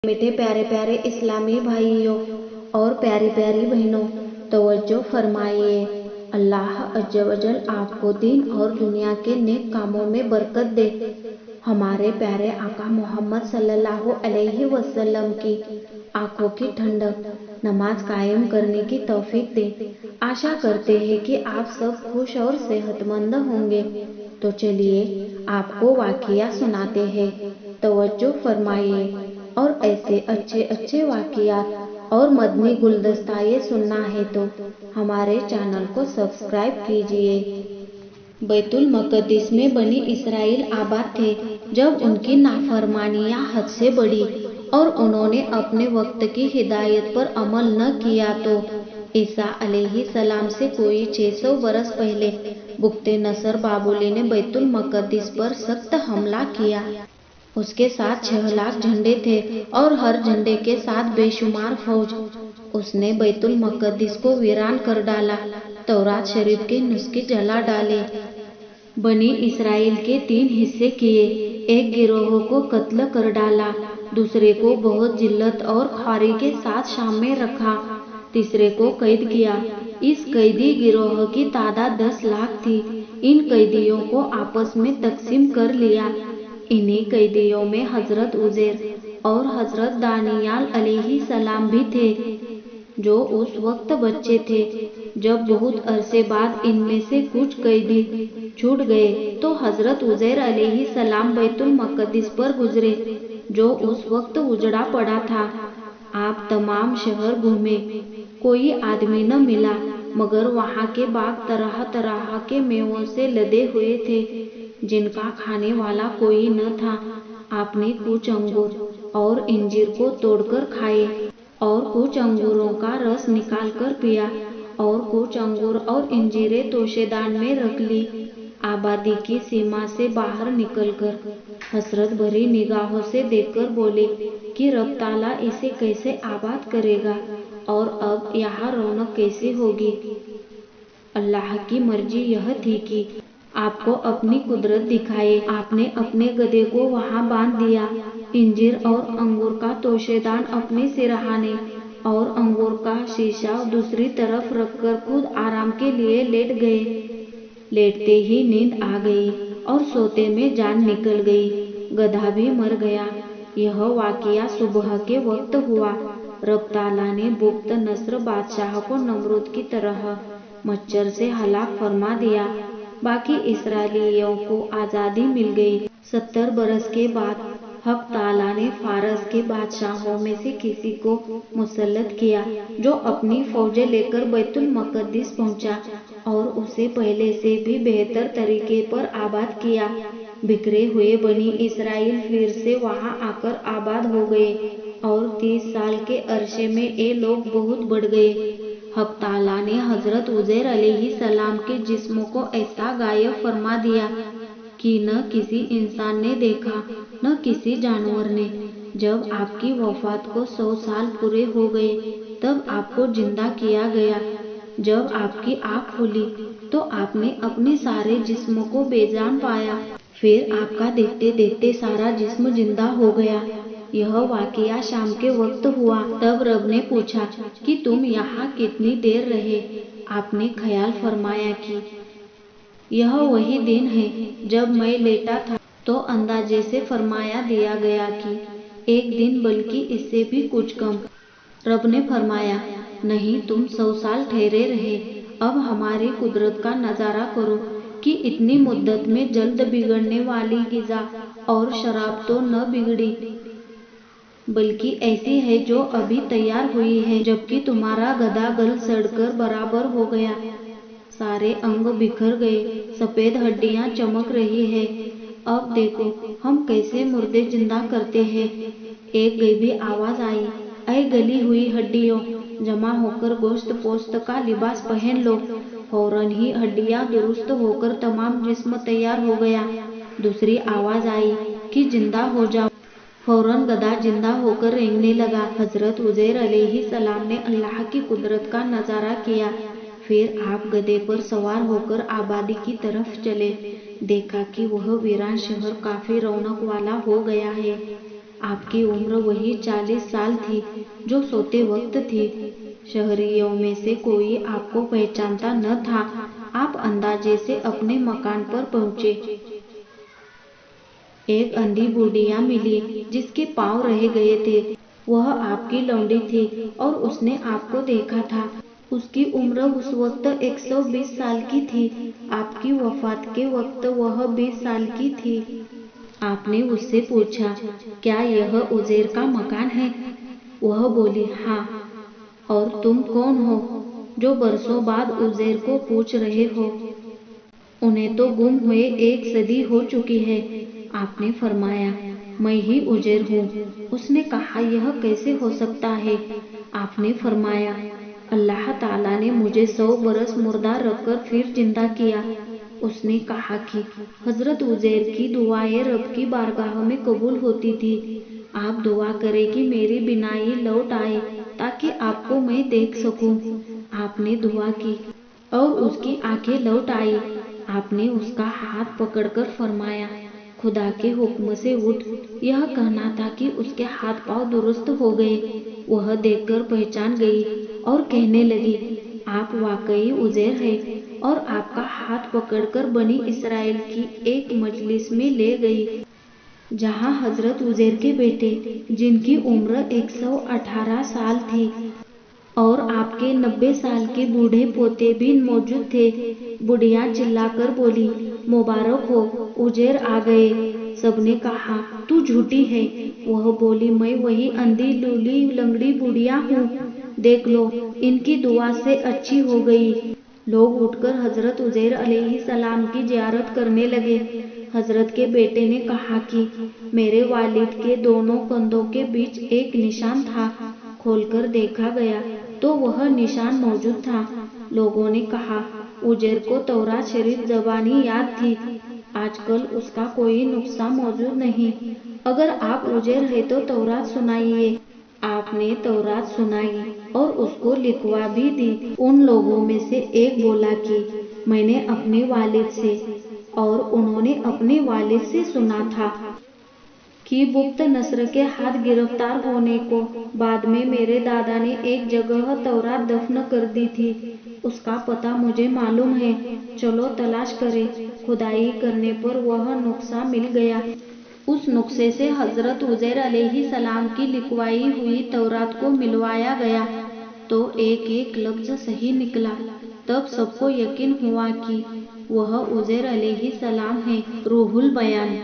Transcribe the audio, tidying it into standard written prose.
मीठे प्यारे प्यारे इस्लामी भाइयों और प्यारी प्यारी बहनों, तवज्जो फरमाइए। अल्लाह अज़्ज़ व जल आपको दीन और दुनिया के नेक कामों में बरकत दे। हमारे प्यारे आका मोहम्मद सल्लल्लाहु अलैहि वसल्लम की आंखों की ठंडक, नमाज कायम करने की तौफीक दे। आशा करते हैं कि आप सब खुश और सेहतमंद होंगे। तो चलिए आपको वाक़िया सुनाते हैं। तवज्जो फरमाइए। और ऐसे अच्छे अच्छे वाक़ियात और मदनी गुलदस्ता सुनना है तो हमारे चैनल को सब्सक्राइब कीजिए। बैतुल मक़दिस में बनी इसराइल आबाद थे जब उनकी नाफरमानियां हद से बढ़ी और उन्होंने अपने वक्त की हिदायत पर अमल न किया तो ईसा अलैहिस्सलाम से कोई 600 बरस पहले बुख्ते नसर बाबुली ने बैतुल मक़दिस पर सख्त हमला किया। उसके साथ 6 लाख झंडे थे और हर झंडे के साथ बेशुमार फौज। उसने बैतुल मक़दिस को वीरान कर डाला, तौरात शरीफ के नुस्खे जला डाले। बनी इसराइल के 3 हिस्से किए, एक गिरोह को कत्ल कर डाला, दूसरे को बहुत जिल्लत और ख्वारी के साथ शाम में रखा, तीसरे को कैद किया। इस कैदी गिरोह की तादाद 10 लाख थी। इन कैदियों को आपस में तकसीम कर लिया। इन्हीं कैदियों में हजरत उज़ैर और हजरत दानियाल अलैहिस्सलाम भी थे, जो उस वक्त बच्चे थे। जब बहुत अरसे बाद इनमें से कुछ कैदी छूट गए तो हजरत उज़ैर अलैहिस्सलाम बैतुल मक़दिस पर गुजरे, जो उस वक्त उजड़ा पड़ा था। आप तमाम शहर घूमे, कोई आदमी न मिला, मगर वहाँ के बाग तरह तरह के मेवों से लदे हुए थे, जिनका खाने वाला कोई न था। आपने कुछ अंगूर और इंजीर को तोड़कर खाए और कुछ अंगूरों का रस निकालकर पिया और कुछ अंगूर और इंजीरें तोशेदान में रख ली। आबादी की सीमा से बाहर निकलकर हसरत भरी निगाहों से देखकर बोले कि रब ताला इसे कैसे आबाद करेगा और अब यहाँ रौनक कैसी होगी। अल्लाह की मर्जी यह थी कि आपको अपनी कुदरत दिखाए। आपने अपने गधे को वहाँ बांध दिया, इंजीर और अंगूर का तोशेदान अपने सिरहाने और अंगूर का शीशा दूसरी तरफ रखकर खुद आराम के लिए लेट गए। लेटते ही नींद आ गई और सोते में जान निकल गई। गधा भी मर गया। यह वाक़िया सुबह के वक्त हुआ। रब ताला ने बुख्त नस्र बादशाह को नमरूद की तरह मच्छर से हलाक फरमा दिया। बाकी इसराइलियों को आज़ादी मिल गई। 70 बरस के बाद हक ताला ने फारस के बादशाहों में से किसी को मुसल्लत किया, जो अपनी फौजें लेकर बैतुल मक़दिस पहुंचा और उसे पहले से भी बेहतर तरीके पर आबाद किया। बिखरे हुए बनी इसराइल फिर से वहां आकर आबाद हो गए और 30 साल के अरसे में ये लोग बहुत बढ़ गए। हक ताला ने हजरत उज़ैर अलैहिस्सलाम के जिस्म को ऐसा गायब फरमा दिया कि न किसी इंसान ने देखा न किसी जानवर ने। जब आपकी वफात को 100 साल पूरे हो गए तब आपको जिंदा किया गया। जब आपकी आँख खुली तो आपने अपने सारे जिस्म को बेजान पाया। फिर आपका देखते देखते सारा जिस्म जिंदा हो गया। यह वाक़िया शाम के वक्त हुआ। तब रब ने पूछा कि तुम यहाँ कितनी देर रहे। आपने ख्याल फरमाया कि यह वही दिन है जब मैं लेटा था, तो अंदाजे से फरमाया दिया गया कि 1 दिन, बल्कि इससे भी कुछ कम। रब ने फरमाया, नहीं, तुम 100 साल ठहरे रहे। अब हमारी कुदरत का नज़ारा करो कि इतनी मुद्दत में जल्द बिगड़ने वाली ग़िज़ा और शराब तो न बिगड़ी, बल्कि ऐसी है जो अभी तैयार हुई है, जबकि तुम्हारा गधा गल सड़कर बराबर हो गया। सारे अंग बिखर गए, सफ़ेद हड्डियां चमक रही है। अब देखो हम कैसे मुर्दे जिंदा करते हैं। एक गैबी आवाज़ आई, ऐ गली हुई हड्डियों, जमा होकर गोश्त पोस्त का लिबास पहन लो। फौरन ही हड्डियां दुरुस्त होकर तमाम जिस्म तैयार हो गया। दूसरी आवाज़ आई कि जिंदा हो जाओ। फौरन गधा जिंदा होकर रेंगने लगा। हजरत उज़ैर अलैहिस्सलाम ने अल्लाह की कुदरत का नज़ारा किया। फिर आप गधे पर सवार होकर आबादी की तरफ चले। देखा कि वह वीरान शहर काफी रौनक वाला हो गया है। آپ کی عمر وہی 40 سال تھی جو سوتے وقت تھی۔ شہریوں میں سے کوئی آپ کو پہچانتا نہ تھا۔ آپ اندازے سے اپنے مکان پر پہنچے۔ ایک اندھی بوڑھیا ملی جس کے پاؤں رہ گئے تھے۔ وہ آپ کی لونڈی تھی اور اس نے آپ کو دیکھا تھا۔ اس کی عمر اس وقت 120 سال کی تھی۔ آپ کی وفات کے وقت وہ 20 سال کی تھی۔ آپ نے اس سے پوچھا، کیا یہ عزیر کا مکان ہے؟ وہ بولی، ہاں۔ اور تم کون ہو جو برسوں بعد عزیر کو پوچھ رہے ہو؟ انہیں تو گم ہوئے 1 صدی ہو چکی ہے۔ آپ نے فرمایا، میں ہی عزیر ہوں۔ اس نے کہا، یہ کیسے ہو سکتا ہے؟ آپ نے فرمایا، اللہ تعالیٰ نے مجھے 100 برس مردہ رکھ کر پھر زندہ کیا۔ اس نے کہا کہ حضرت عزیر کی دعائیں رب کی بارگاہ میں قبول ہوتی تھی۔ آپ دعا کریں کہ میری بینائی لوٹ آئے تاکہ آپ کو میں دیکھ سکوں۔ آپ نے دعا کی اور اس کی آنکھیں لوٹ آئی۔ آپ نے اس کا ہاتھ پکڑ کر فرمایا، خدا کے حکم سے اٹھ۔ یہ کہنا تھا کہ اس کے ہاتھ پاؤں درست ہو گئے۔ وہ دیکھ کر پہچان گئی اور کہنے لگی، آپ واقعی عزیر ہیں، اور آپ کا ہاتھ پکڑ کر بنی اسرائیل کی ایک مجلس میں لے گئی جہاں حضرت عزیر کے بیٹے، جن کی عمر 118 سال تھی، اور آپ کے 90 سال کے بوڑھے پوتے بھی موجود تھے۔ بڑھیا چلا کر بولی، مبارک ہو، عزیر آ گئے۔ سب نے کہا، تو جھوٹی ہے۔ وہ بولی، میں وہی اندھی لولی لنگڑی بڑھیا ہوں، دیکھ لو، ان کی دعا سے اچھی ہو گئی۔ لوگ اٹھ کر حضرت عزیر علیہ السلام کی زیارت کرنے لگے۔ حضرت کے بیٹے نے کہا کہ میرے والد کے دونوں کندھوں کے بیچ ایک نشان تھا۔ کھول کر دیکھا گیا تو وہ نشان موجود تھا۔ لوگوں نے کہا، عزیر کو تورات شریف زبانی یاد تھی، آج کل اس کا کوئی نسخہ موجود نہیں۔ اگر آپ عزیر ہیں تو تورات سنائیے۔ آپ نے تورات سنائی اور اس کو لکھوا بھی دی۔ ان لوگوں میں سے ایک بولا کہ میں نے اپنے والد سے، اور انہوں نے اپنے والد سے سنا تھا کہ بخت نصر کے ہاتھ گرفتار ہونے کو بعد میں میرے دادا نے ایک جگہ تورات دفن کر دی تھی۔ اس کا پتہ مجھے معلوم ہے، چلو تلاش کریں۔ کھدائی کرنے پر وہ نسخہ مل گیا۔ اس نسخے سے حضرت عزیر علیہ السلام کی لکھوائی ہوئی تورات کو ملوایا گیا تو ایک ایک لفظ صحیح نکلا۔ تب سب کو یقین ہوا کہ وہ عزیر علیہ السلام ہیں۔ روح البیان۔